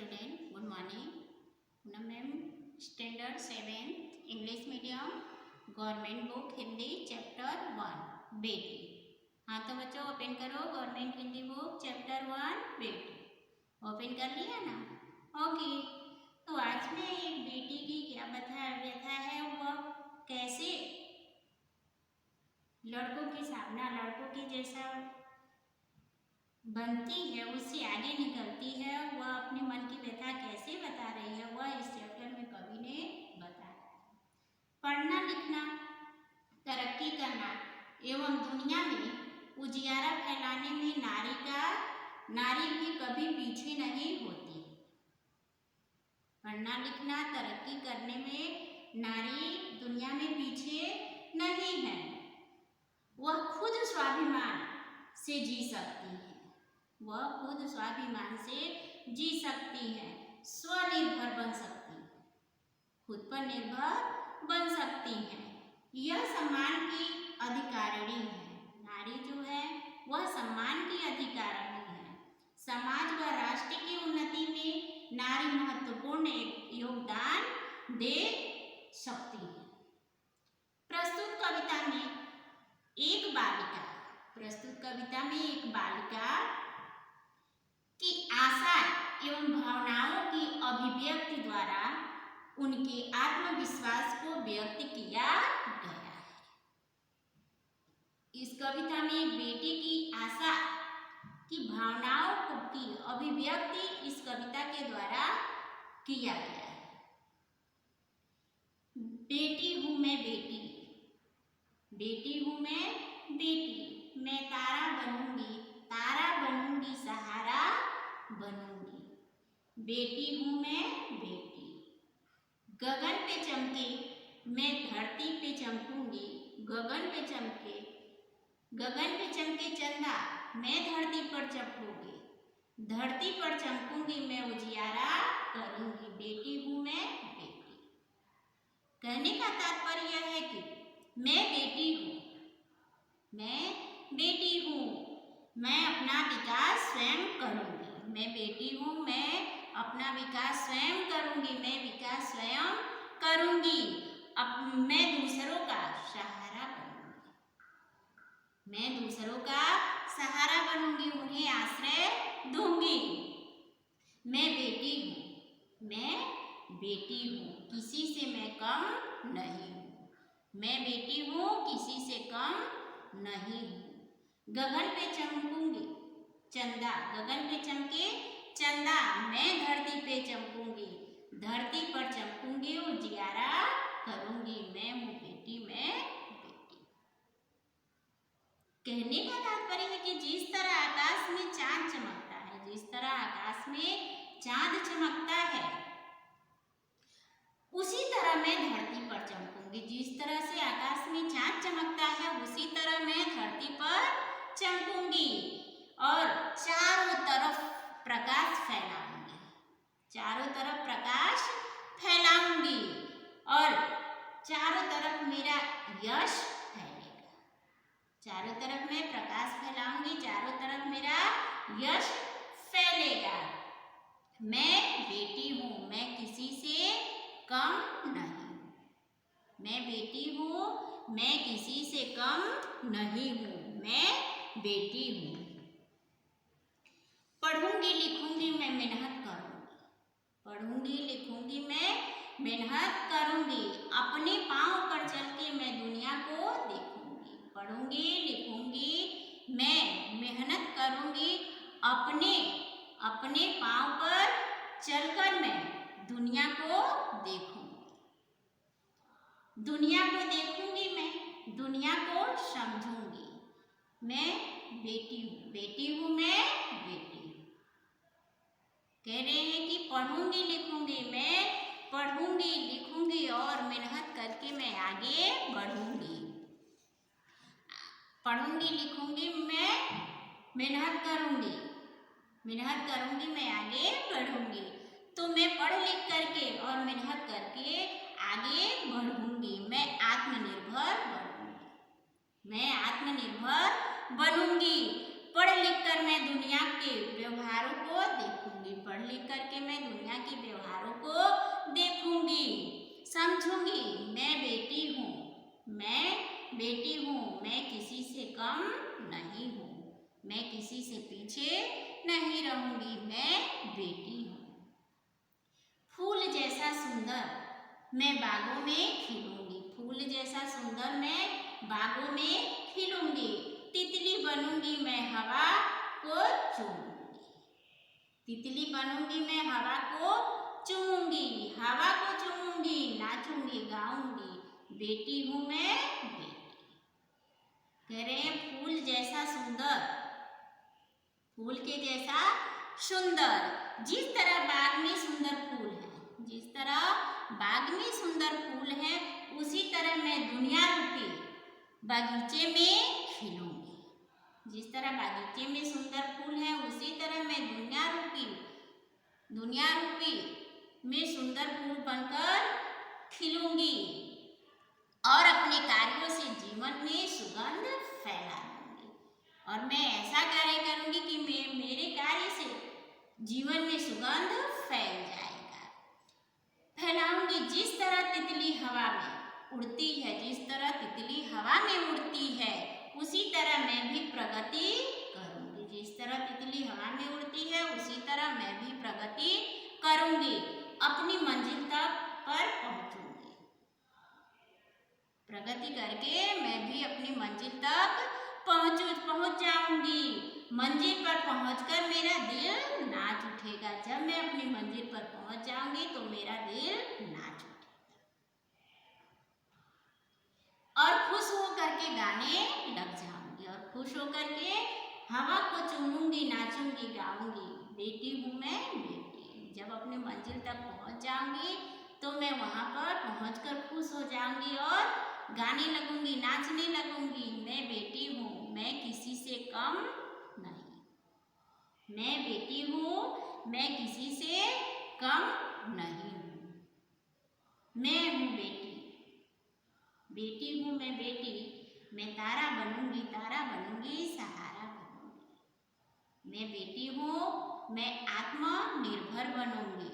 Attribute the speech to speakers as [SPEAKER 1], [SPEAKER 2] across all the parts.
[SPEAKER 1] Student, good morning. Poonam ma'am, standard 7 English medium, government book Hindi, chapter 1 बेटी। हाँ तो बच्चों ओपन करो गवर्नमेंट हिंदी बुक चैप्टर 1 बेटी। ओपन कर लिया ना? ओके। तो आज में एक बेटी की क्या व्यथा है, वह कैसे लड़कों की सामना लड़कों के जैसा बनती है, उससे आगे निकलती है, वह अपने मन की व्यथा कैसे बता रही है, वह इस चैप्टर में कवि ने बताया। पढ़ना लिखना, तरक्की करना एवं दुनिया में उजियारा फैलाने में नारी भी कभी पीछे नहीं होती। पढ़ना लिखना तरक्की करने में नारी दुनिया में पीछे नहीं है। वह खुद स्वाभिमान से जी सकती है, वह खुद स्वाभिमान से जी सकती है, स्वनिर्भर बन सकती है, खुद पर निर्भर बन सकती है। यह सम्मान की अधिकारिणी है। नारी जो है वह सम्मान की अधिकारिणी है। समाज व राष्ट्र की उन्नति में नारी महत्वपूर्ण योगदान दे सकती है। प्रस्तुत कविता में एक बालिका की आशा एवं भावनाओं की अभिव्यक्ति द्वारा उनके आत्मविश्वास को व्यक्त किया गया है। इस कविता में एक बेटी की आशा की भावनाओं की अभिव्यक्ति इस कविता के द्वारा किया गया है। बेटी हूँ मैं बेटी, बेटी हूँ मैं बेटी, मैं तारा बनूंगी, सहारा बनूंगी। बेटी हूँ मैं बेटी, गगन पे चमके मैं धरती पे चमकूंगी, गगन पे चमके चंदा मैं धरती पर चमकूंगी, धरती पर चमकूंगी मैं उजियारा करूंगी। बेटी हूँ मैं बेटी। कहने का तात्पर्य यह है कि मैं बेटी हूँ, मैं अपना विकास स्वयं करूंगी। मैं बेटी हूँ, मैं अपना विकास स्वयं करूंगी, मैं विकास स्वयं करूंगी। अब मैं दूसरों का सहारा बनूंगी, मैं दूसरों का सहारा बनूंगी, उन्हें आश्रय दूंगी। मैं बेटी हूँ, किसी से मैं कम नहीं हूँ। मैं बेटी हूँ, किसी से कम नहीं हूँ। गगन पे चमकूंगी चंदा, गगन पे चमके चंदा मैं धरती पे चमकूंगी, धरती पर चमकूंगी, उजियारा करूंगी। मैं हूँ बेटी, मैं बेटी। कहने का तात्पर्य है कि जिस तरह आकाश में चांद चमकता है, जिस तरह आकाश में चांद चमकता है, उसी तरह मैं धरती पर चमकूंगी। जिस तरह से आकाश में चांद चमकता है, उसी तरह मैं धरती पर चमकूंगी और चारों तरफ प्रकाश फैलाऊंगी, चारों तरफ प्रकाश फैलाऊंगी और चारों तरफ मेरा यश फैलेगा। चारों तरफ मैं प्रकाश फैलाऊंगी, चारों तरफ मेरा यश फैलेगा। मैं बेटी हूँ, मैं किसी से कम नहीं हूँ। मैं बेटी हूँ, मैं किसी से कम नहीं हूँ। मैं बेटी हूँ। पढ़ूंगी लिखूंगी मैं मेहनत करूंगी, पढ़ूंगी लिखूंगी मैं मेहनत करूंगी। अपने पांव पर चल के मैं दुनिया को देखूंगी। पढ़ूंगी लिखूंगी मैं मेहनत करूंगी, अपने पांव पर चलकर मैं दुनिया को देखूंगी। दुनिया को देखूंगी मैं, दुनिया को समझूंगी। मैं बेटी हूँ मैं बेटी। कह रहे हैं कि पढ़ूंगी लिखूंगी, मैं पढ़ूंगी लिखूंगी और मेहनत करके मैं आगे बढ़ूंगी। पढ़ूंगी लिखूंगी मैं मेहनत करूंगी मैं आगे बढ़ूंगी। तो मैं पढ़ लिख करके और मेहनत करके आगे बढ़ूंगी। मैं आत्मनिर्भर बनूंगी, मैं आत्मनिर्भर बनूंगी। पढ़ लिख कर मैं दुनिया के व्यवहारों को देखूंगी, पढ़ लिख करके मैं दुनिया के व्यवहारों को देखूंगी, समझूंगी। मैं बेटी हूँ, मैं बेटी हूँ, मैं किसी से कम नहीं हूँ, मैं किसी से पीछे नहीं रहूंगी, मैं बेटी हूँ। फूल जैसा सुंदर मैं बागों में खिलूंगी, फूल जैसा सुंदर मैं बागों में खिलूंगी। तितली बनूंगी मैं हवा को चूमूंगी, तितली बनूंगी मैं हवा को चूमूंगी, हवा को चूमूंगी, नाचूंगी, गाऊंगी, बेटी हूँ मैं बेटी। कह रहे हैं फूल जैसा सुंदर, फूल के जैसा सुंदर। जिस तरह बाग में सुंदर फूल है, जिस तरह बाग में सुंदर फूल है, उसी तरह मैं दुनिया रूपी बगीचे में खिलूंगी। जिस तरह बगीचे में सुंदर फूल है, उसी तरह मैं दुनिया रूपी में सुंदर फूल बनकर खिलूंगी और अपने कार्यों से जीवन में सुगंध फैला दूंगी। और मैं ऐसा कार्य करूंगी कि मेरे कार्य से जीवन में सुगंध फैल जाएगा, फैलाऊंगी। जिस तरह तितली हवा में उड़ती है, जिस तरह तितली हवा में उड़ती है, उसी तरह मैं भी प्रगति करूंगी। जिस तरह तितली हवा में उड़ती है, उसी तरह मैं भी प्रगति करूंगी, अपनी मंजिल तक पर पहुंचूंगी। प्रगति करके मैं भी अपनी मंजिल तक पहुंच जाऊंगी। मंजिल पर पहुंचकर मेरा दिल नाच उठेगा। जब मैं अपनी मंजिल पर पहुंच जाऊंगी तो मेरा दिल नाच उठेगा और खुश होकर के गाने लग जाऊंगी, और खुश होकर के हवा को चूमूंगी, नाचूंगी, गाऊंगी, बेटी हूँ मैं बेटी। जब अपनी मंजिल तक पहुंच जाऊंगी तो मैं वहां पर पहुंचकर खुश हो जाऊंगी और गाने लगूंगी, नाचने लगूंगी। मैं बेटी हूँ, मैं किसी से कम नहीं, मैं बेटी हूँ, मैं किसी से कम नहीं हूँ, मैं हूँ बेटी, बेटी हूँ मैं बेटी। मैं तारा बनूंगी, सहारा बनूंगी। मैं बेटी हूँ, मैं आत्मनिर्भर बनूंगी।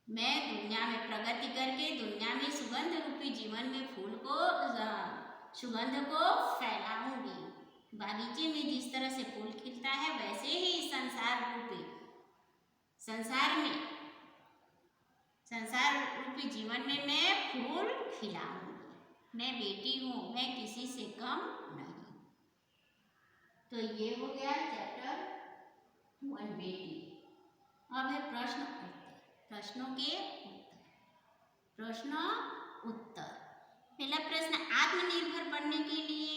[SPEAKER 1] मैं दुनिया में प्रगति करके दुनिया में सुगंध रूपी जीवन में फूल को सुगंध को फैलाऊंगी। बागीचे में जिस तरह से फूल खिलता है, वैसे ही संसार रूपी जीवन में मैं फूल खिलाऊंगी। मैं बेटी हूँ, मैं किसी से कम नहीं। तो ये हो गया चैप्टर 1 बेटी। अब है प्रश्न उत्तर, प्रश्नों के उत्तर। प्रश्न उत्तर। पहला प्रश्न, आत्मनिर्भर बनने के लिए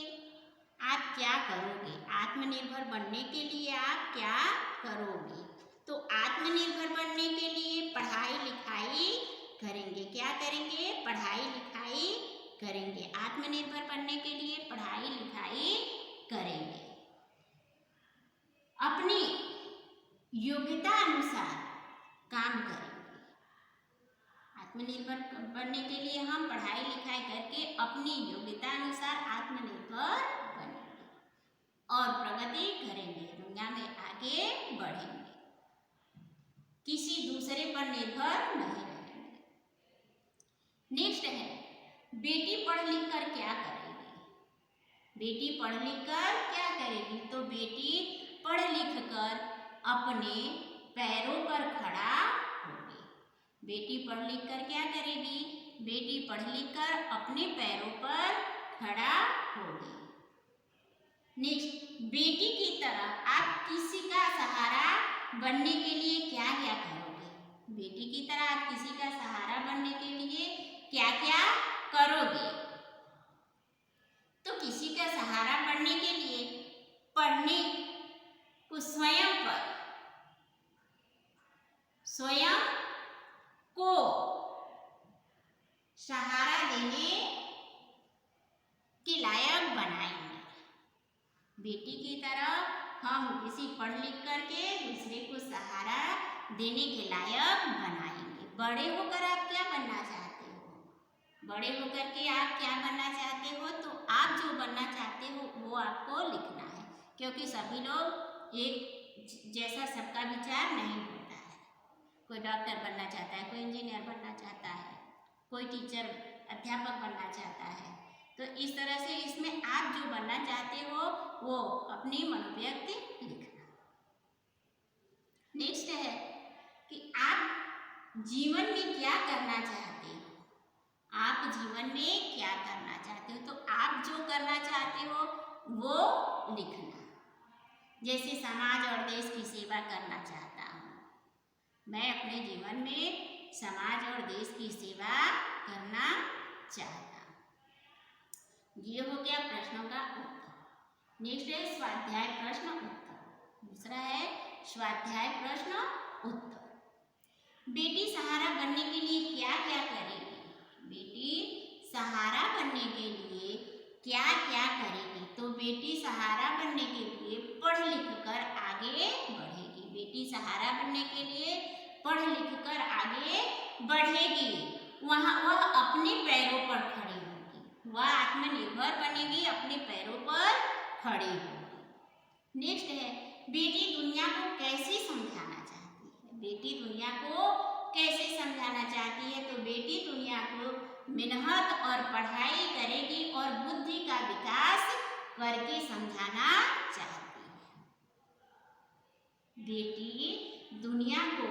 [SPEAKER 1] आप क्या करोगे? आत्मनिर्भर बनने के लिए आप क्या करोगे? तो आत्मनिर्भर बनने के लिए पढ़ाई लिखाई करेंगे। क्या करेंगे? पढ़ाई लिखाई करेंगे। आत्मनिर्भर बनने के लिए पढ़ाई लिखाई करेंगे। अपनी योग्यता अनुसार काम करेंगे। आत्मनिर्भर बनने के लिए हम पढ़ाई लिखाई करके अपनी योग्यता अनुसार आत्मनिर्भर बनेंगे और प्रगति करेंगे, दुनिया में आगे बढ़ेंगे, किसी दूसरे पर निर्भर नहीं रहेंगे। नेक्स्ट है, बेटी पढ़ लिख कर क्या करेगी? बेटी पढ़ लिख कर क्या करेगी? तो बेटी पढ़ लिख कर अपने पैरों पर खड़ा होगी। बेटी पढ़ लिख कर क्या करेगी? बेटी पढ़ लिख कर अपने पैरों पर खड़ा होगी। नेक्स्ट, बेटी की तरह आप किसी का सहारा बनने के लिए क्या क्या करोगे? बेटी की तरह आप किसी का सहारा बनने के लिए क्या क्या करोगे? तो किसी का सहारा बनने के लिए पढ़ने को स्वयं को सहारा देने के लायक बनाएंगे। बेटी की तरह हम किसी पढ़ लिख करके दूसरे को सहारा देने के लायक बनाएंगे। बड़े होकर आप क्या बनना चाहते हो? बड़े होकर के आप क्या बनना चाहते हो, तो आप जो बनना चाहते हो वो आपको लिखना है, क्योंकि सभी लोग एक जैसा सबका विचार नहीं होता है। कोई डॉक्टर बनना चाहता है, कोई इंजीनियर बनना चाहता है, कोई टीचर अध्यापक बनना चाहता है। तो इस तरह से इसमें आप जो बनना चाहते हो वो अपनी मनोव्यक्ति लिखना। नेक्स्ट है कि आप जीवन में क्या करना चाहते हो, आप जीवन में क्या करना चाहते हो, तो आप जो करना चाहते हो वो लिखना। जैसे समाज और देश की सेवा करना चाहता हूँ, मैं अपने जीवन में समाज और देश की सेवा करना चाहता हूँ। ये हो गया प्रश्नों का उत्तर। नेक्स्ट है स्वाध्याय प्रश्न उत्तर। दूसरा है स्वाध्याय प्रश्न उत्तर। बेटी सहारा बनने के लिए क्या क्या करेगी, बेटी सहारा बनने के लिए क्या क्या करेगी, तो बेटी सहारा बनने के लिए पढ़ लिख कर आगे बढ़ेगी। बेटी सहारा बनने के लिए पढ़ लिख कर आगे बढ़ेगी, वह अपने पैरों पर खड़ी होगी, वह आत्मनिर्भर बनेगी, अपने पैरों पर खड़ी होगी। नेक्स्ट है बेटी दुनिया को कैसे समझाना चाहती है, बेटी दुनिया को कैसे समझाना चाहती है, तो बेटी दुनिया को मेहनत और पढ़ाई करेगी और बुद्धि का विकास करके समझाना चाहती है। बेटी दुनिया को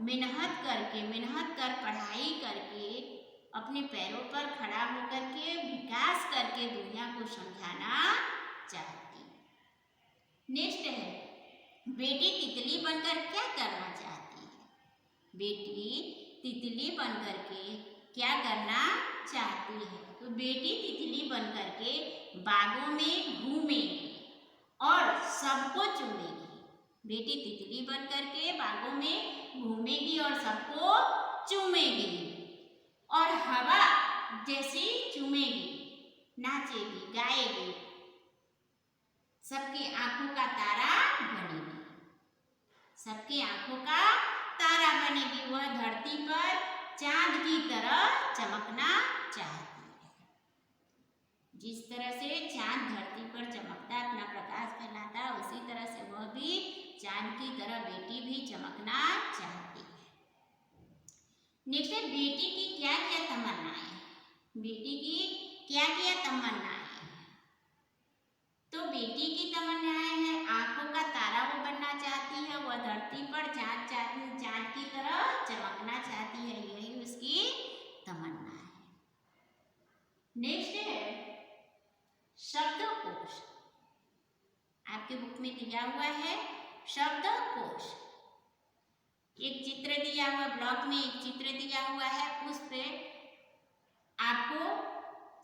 [SPEAKER 1] मेहनत कर पढ़ाई करके अपने पैरों पर खड़ा होकर के विकास करके दुनिया को समझाना चाहती है। नेक्स्ट है बेटी तितली बनकर क्या करना चाहती है, बेटी तितली बनकर के क्या करना चाहती है, तो बेटी तितली बनकर के बागों में घूमेगी और सबको चूमेगी। बेटी तितली बनकर के बागों में घूमेगी और सबको चूमेगी और हवा जैसी चूमेगी, नाचेगी, गाएगी, सबकी आंखों का तारा बनेगी, सबकी आंखों का तारा बनेगी। वह धरती पर चांद की तरह चमकना चाहती है। जिस तरह से चांद धरती पर चमकता अपना प्रकाश फैलाता, उसी तरह से वह भी चांद की तरह बेटी भी चमकना चाहती है। नेक्स्ट है बेटी की क्या क्या तमन्नाएं, बेटी की क्या क्या तमन्नाएं, तो बेटी की तमन्नाएं हैं आंखों का तारा वो बनना चाहती है, वह धरती पर चांद की तरह चमकना चाहती है, यही उसकी तमन्ना है। नेक्स्ट है शब्दकोश, आपके बुक में दिया हुआ है शब्दकोश। एक चित्र दिया हुआ, ब्लॉक में एक चित्र दिया हुआ है, उस पे आपको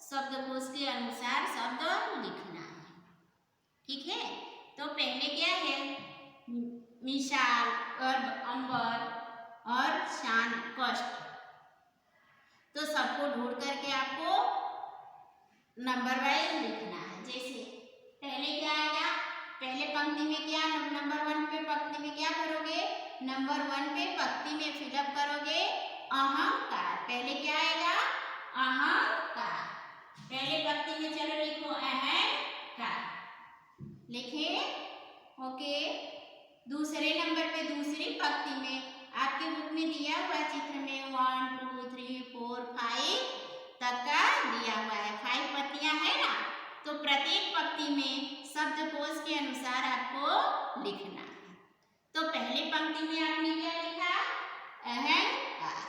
[SPEAKER 1] शब्दकोश के अनुसार शब्द लिखना है। ठीक है, तो पहले क्या है, मिसाल और अंबर और शान कष्ट, तो सबको ढूंढ करके आपको नंबर वाइज लिखना है। जैसे पहले क्या आएगा, पहले पंक्ति में क्या, नंबर 1 पे पंक्ति में क्या करोगे, नंबर 1 पे पंक्ति में फिलअप करोगे अहंकार। पहले क्या आएगा, अहंकार, पहले पंक्ति में चलो लिखो अहंकार, लिखे ओके। दूसरे नंबर पे दूसरी पंक्ति में आपके बुक में दिया हुआ चित्र में 1 2 3 4 5 तक का दिया हुआ है, 5 पत्तियां है ना, तो प्रत्येक पंक्ति में शब्दकोश के अनुसार आपको लिखना है। तो पहली पंक्ति में आपने क्या लिखा, अहंकार।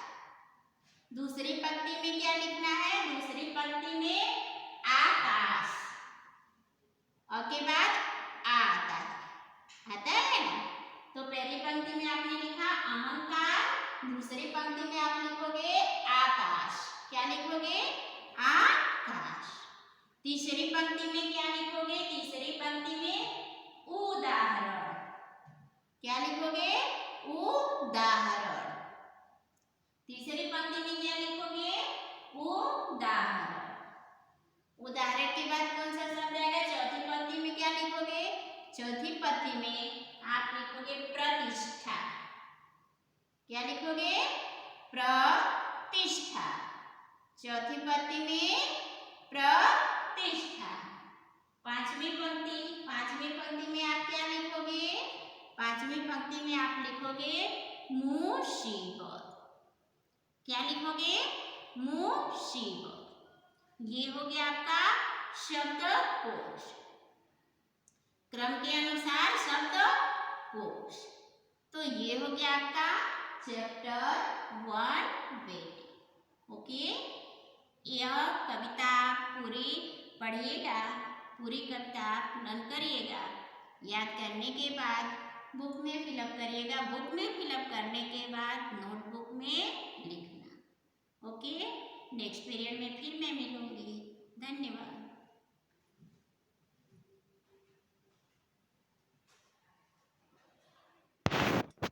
[SPEAKER 1] दूसरी पंक्ति में क्या लिखना है, दूसरी पंक्ति में आकाश, और के बाद आता है ना, तो पहली पंक्ति में आपने लिखा अहंकार, दूसरी पंक्ति में आप लिखोगे आकाश, क्या लिखोगे, आकाश। तीसरी पंक्ति में क्या लिखोगे, तीसरी पंक्ति में उदाहरण, क्या लिखोगे, उदाहरण। तीसरी पंक्ति में क्या लिखोगे, उदाहरण। उदाहरण के बाद कौन सा शब्द आएगा, चौथी पंक्ति में क्या लिखोगे, चौथी पंक्ति में आप लिखोगे प्रतिष्ठा, क्या लिखोगे, प्रतिष्ठा। चौथी पंक्ति में प्रतिष्ठा। पांचवी पंक्ति में आप क्या लिखोगे? पांचवी पंक्ति में आप लिखोगे मुसीबत। क्या लिखोगे? मुसीबत। ये हो गया आपका शब्दकोश, क्रम के अनुसार शब्दकोश। तो ये हो गया आपका चैप्टर 1 बेटी। ओके, यह कविता पूरी पढ़िएगा, पूरी कविता पूर्ण करिएगा। याद करने के बाद बुक में फिलअप करिएगा। बुक में फिलअप करने के बाद नोटबुक में लिखना। ओके, नेक्स्ट पीरियड में फिर मैं मिलूंगी। धन्यवाद।